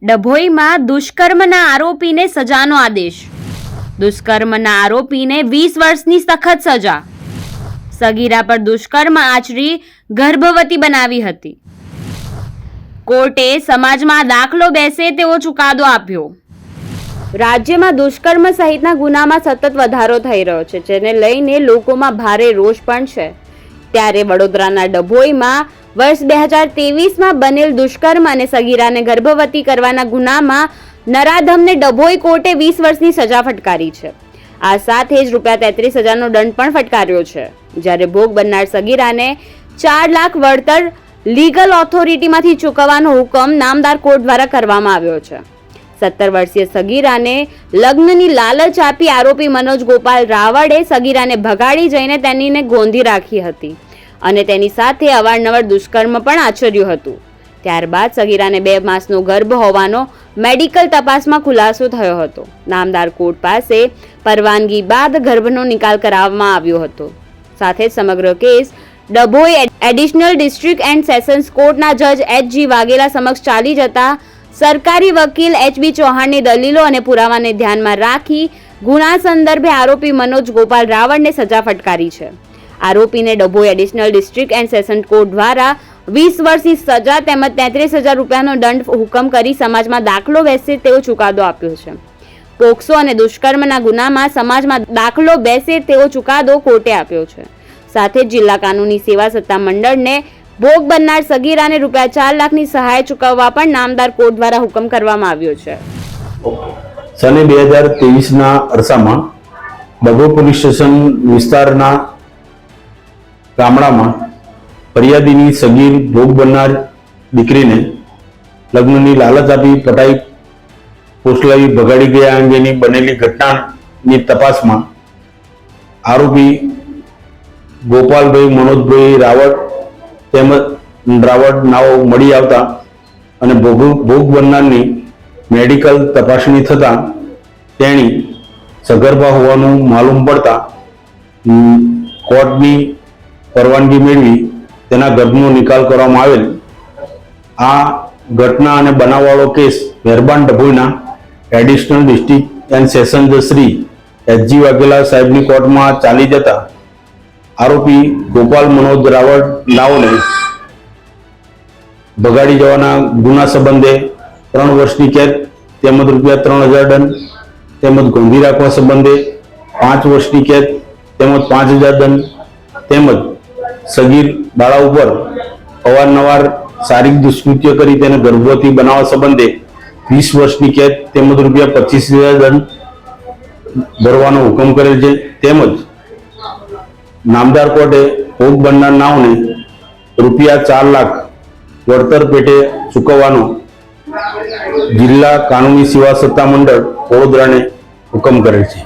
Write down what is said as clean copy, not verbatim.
ડભોઈમાં દુષ્કર્મના આરોપીને સજાનો આદેશ. દુષ્કર્મના આરોપીને 20 વર્ષની સખત સજા. સગીરા પર દુષ્કર્મ આચરી ગર્ભવતી બનાવી હતી. કોર્ટે સમાજમાં દાખલો બેસે તેવો ચુકાદો આપ્યો. રાજ્યમાં દુષ્કર્મ સહિતના ગુનામાં સતત વધારો થઈ રહ્યો છે, જેને લઈને લોકોમાં ભારે રોષ પણ છે. ત્યારે વડોદરાના ડભોઈમાં વર્ષ 2023માં બનેલ દુષ્કર્મ અને સગીરાને ગર્ભવતી કરવાના ગુનામાં નરાધમને ડભોઈ કોર્ટે 20 વર્ષની સજા ફટકારી છે. આ સાથે જ ₹33,000નો દંડ પણ ફટકાર્યો છે. જ્યારે ભોગ બનનાર સગીરાને 4 લાખ વળતર લીગલ ઓથોરિટીમાંથી ચૂકવવાનો હુકમ નામદાર કોર્ટ દ્વારા કરવામાં આવ્યો છે. 17 વર્ષીય સગીરાને લગ્નની લાલચ આપી આરોપી મનોજ ગોપાલ રાવળે સગીરાને ભગાડી જઈને તેનીને ગોંધી રાખી હતી અને તેની સાથે અવારનવાર દુષ્કર્મ પણ આચર્યું હતું. ત્યારબાદ સગીરાને 2 માસનો ગર્ભ હોવાનો મેડિકલ તપાસમાં ખુલાસો થયો હતો. નામદાર કોર્ટ પાસે પરવાનગી બાદ ગર્ભનો નિકાલ કરાવવામાં આવ્યો હતો. સાથે સમગ્ર case Dabhoi additional district and sessions કોર્ટના જજ H.G. વાઘેલા સમક્ષ ચાલી જતા સરકારી વકીલ H.B. ચૌહાણની દલીલો અને પુરાવાને ધ્યાનમાં રાખી ગુના સંદર્ભે આરોપી મનોજ ગોપાલ રાવળને સજા ફટકારી છે. આરોપીને Dabhoi additional district and session court દ્વારા 20 વર્ષની સજા તેમજ ₹33,000નો દંડ હુકમ કરી સમાજમાં દાખલો બેસે તેવો ચુકાદો આપ્યો છે. પોક્સો અને દુષ્કર્મના ગુનામાં સમાજમાં દાખલો બેસે તેવો ચુકાદો કોર્ટે આપ્યો છે. સાથે જ જિલ્લા કાનૂની સેવા સત્તા મંડળને ભોગ બનનાર સગીરાને ₹4 લાખની સહાય ચૂકવવા પણ નામદાર કોર્ટ દ્વારા હુકમ કરવામાં આવ્યો છે. સને 2023ના અરસામાં ડભોઈ પોલીસ સ્ટેશન વિસ્તારના ગામડામાં ફરિયાદીની સગીર ભોગ બનનાર દીકરીને લગ્નની લાલચ આપી પટાઈ પોસલાવી ભગાડી ગયા અંગેની બનેલી ઘટનાની તપાસમાં આરોપી ગોપાલભાઈ મનોજભાઈ રાવળ તેમજ રાવળ નાઓ મળી આવતા અને ભોગ બનનારની મેડિકલ તપાસણી થતાં તેણી સગર્ભા હોવાનું માલુમ પડતા કોર્ટની પરવાનગી મેળવી તેના ગર્ભનો નિકાલ કરવામાં આવેલ. આ ઘટના અને બનાવવાળો કેસ મહેરબાન ડભોઈના એડિશનલ ડિસ્ટ્રિક્ટ એન્ડ સેશન જજ શ્રી H.G. વાઘેલા સાહેબની કોર્ટમાં ચાલી જતા આરોપી ગોપાલ મનોજ રાવળ નાઓને ભગાડી જવાના ગુના સંબંધે 3 વર્ષની કેદ તેમજ ₹3,000 દંડ તેમજ ગોંધી રાખવા સંબંધે 5 વર્ષની કેદ તેમજ ₹5,000 દંડ તેમજ સગીર બાળા ઉપર અવારનવાર શારીરિક દુષ્કૃત્ય કરી તેને ગર્ભવતી બનાવવા સંબંધે 20 વર્ષની કેદ તેમજ ₹25,000 દંડ ભરવાનો હુકમ કરેલ છે. તેમજ નામદાર કોર્ટે ભોગ બનનાર નાઓને ₹4 લાખ વળતર પેટે ચૂકવવાનો જિલ્લા કાનૂની સેવા સત્તા મંડળ વડોદરાને હુકમ કરેલ છે.